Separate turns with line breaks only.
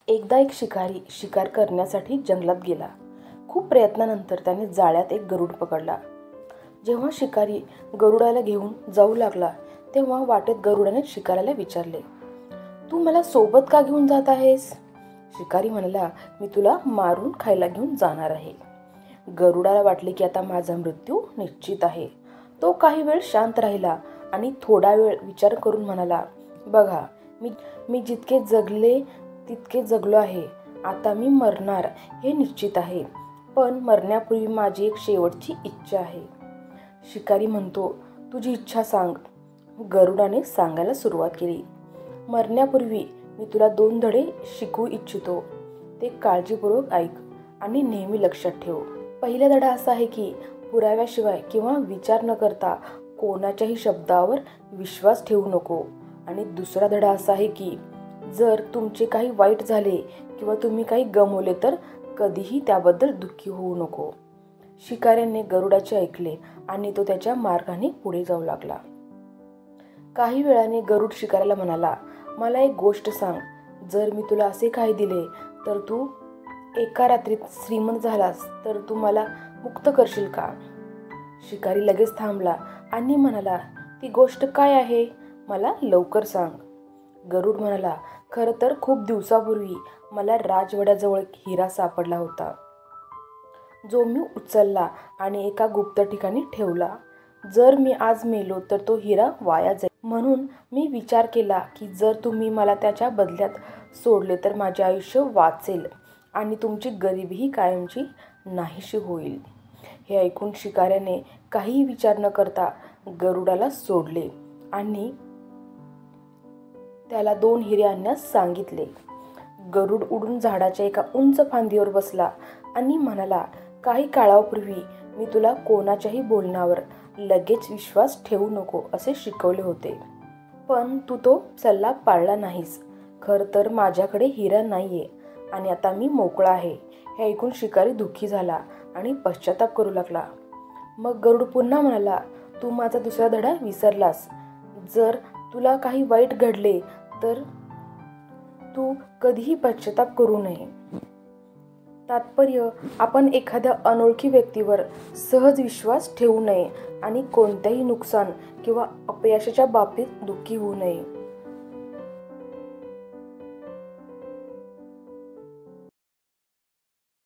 एकदा एक शिकारी शिकार करण्यासाठी जंगलात गेला. खूप प्रयत्नानंतर त्याने जाळ्यात एक गरुड पकडला. जेव्हा शिकारी गरुडाला घेऊन जाऊ लागला तेव्हा वाटेत गरुडाने शिकाऱ्याला विचारले, तू मला सोबत का घेऊन जात आहेस? शिकारी म्हणाला, मी तुला मारून खायला घेऊन जाणार आहे. गरुडाला वाटले की आता माझा मृत्यू निश्चित आहे. तो काही वेळ शांत राहिला आणि थोडा वेळ विचार करून म्हणाला, बघा, मी जितके जगले तितके जगलो आहे. आता मी मरणार हे निश्चित आहे, पण मरण्यापूर्वी माझी एक शेवटची इच्छा आहे. शिकारी म्हणतो, तुझी इच्छा सांग. गरुडाने सांगायला सुरुवात केली. मरण्यापूर्वी मी तुला 2 धडे शिकवू इच्छितो. ते काळजीपूर्वक ऐक आणि नेहमी लक्षात ठेव. पहिला धडा असा आहे की पुराव्याशिवाय किंवा विचार न करता कोणाच्याही शब्दावर विश्वास ठेवू नको. आणि दुसरा धडा असा आहे की जर तुमचे काही वाईट झाले किंवा तुम्ही काही गमावले तर कधीही त्याबद्दल दुःखी होऊ नको. शिकाऱ्याने गरुडाचे ऐकले आणि तो त्याच्या मार्गाने पुढे जाऊ लागला. काही वेळाने गरुड शिकाऱ्याला म्हणाला, मला एक गोष्ट सांग. जर मी तुला असे काही दिले तर तू एका रात्रीत श्रीमंत झालास तर तू मला मुक्त करशील का? शिकारी लगेच थांबला आणि म्हणाला, ती गोष्ट काय आहे? मला लवकर सांग. गरुड म्हणाला, खरं तर खूप दिवसापूर्वी मला राजवाड्याजवळ एक हिरा सापडला होता, जो मी उचलला आणि एका गुप्त ठिकाणी ठेवला. जर मी आज मेलो तर तो हिरा वाया जाईल. म्हणून मी विचार केला की जर तुम्ही मला त्याच्या बदल्यात सोडले तर माझे आयुष्य वाचेल आणि तुमची गरिबीही कायमची नाहीशी होईल. हे ऐकून शिकाऱ्याने काहीही विचार न करता गरुडाला सोडले आणि त्याला 2 हिरे आणण्यास सांगितले. गरुड उडून झाडाच्या एका उंच फांदीवर बसला आणि म्हणाला, काही काळापूर्वी मी तुला कोणाच्याही बोलण्यावर लगेच विश्वास ठेवू नको असे शिकवले होते, पण तू तो सल्ला पाळला नाहीस. खरं तर माझ्याकडे हिरा नाहीये आणि आता मी मोकळा आहे. हे ऐकून शिकारी दुःखी झाला आणि पश्चाताप करू लागला. मग गरुड पुन्हा म्हणाला, तू माझा दुसरा धडा विसरलास. जर तुला काही वाईट घडले तर तू कधीही पश्चाताप करू नये. तात्पर्य, आपण एखाद्या अनोळखी व्यक्तीवर सहज विश्वास ठेवू नये आणि कोणत्याही नुकसान किंवा अपयशाच्या बाबतीत दुःखी होऊ नये.